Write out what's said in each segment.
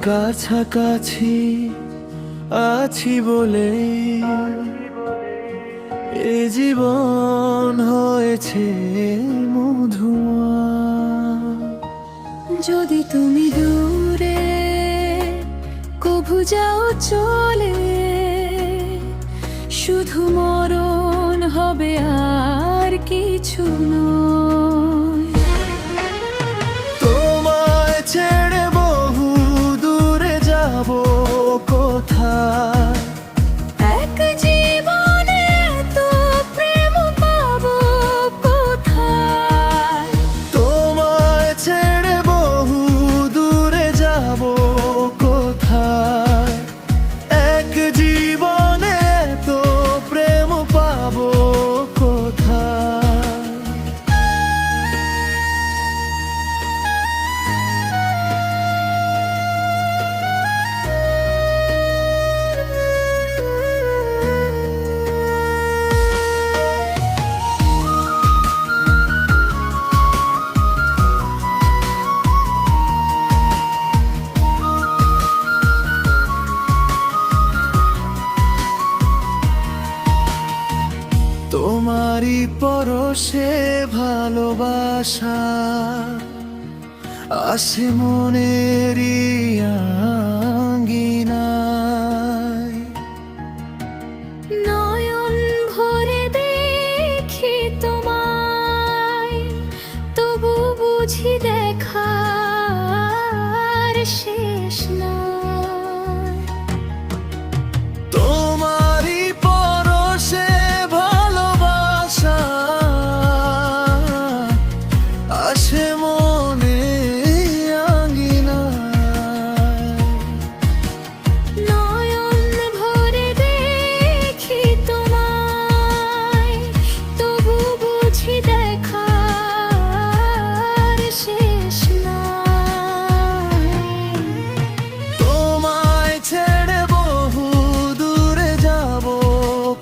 কাছাকাছি আছি বলে এ জীবন হয়েছে মধুমা। যদি তুমি দূরে কভু যাও চলে, শুধু মরণ হবে আর কিছু নয়। তোমায় ছেড়ে বহু দূরে যাব কোথায়, এক জীবনে তো প্রেম পাবো কোথায়। তোমায় ছেড়ে বহু দূরে যাব কোথায়, এক জীবনে তো প্রেম পাবো কোথায়। তোমারই পরশে ভালোবাসা আসে মনেরই আঙ্গিনায়। নয়ন ভরে দেখি তোমায়, তবু বুঝি দেখার শেষ নয়। তোমারই পরশে ভালোবাসা আসে মনে আঙ্গিনায়। নয়ন ভরে দেখি তোমায়, তবু বুঝি দেখার শেষ নয়। তোমায় ছেড়ে বহু দূরে যাব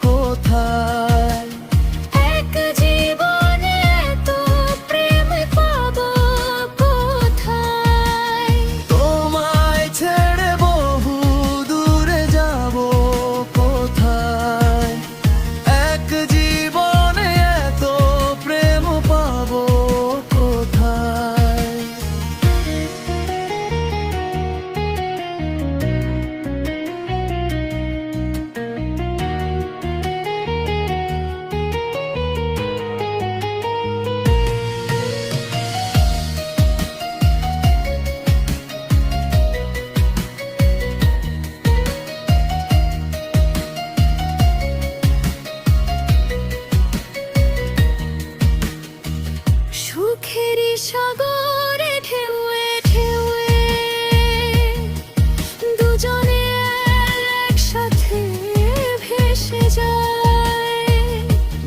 কোথায়, এক জীবনে তো প্রেম পাবো কোথায়। তোমায় ছেড়ে বহু দূরে যাব কোথায়, এক জীবনে এত প্রেম পাবো কোথায়। সুখেরই সাগরে ঢেউয়ে ঢেউয়ে দুজনে একসাথে ভেসে যায়।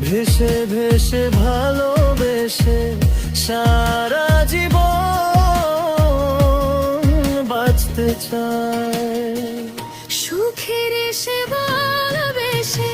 ভেসে ভেসে ভালোবেসে সারা জীবন বাঁচতে চায়। সুখের সে ভালোবেসে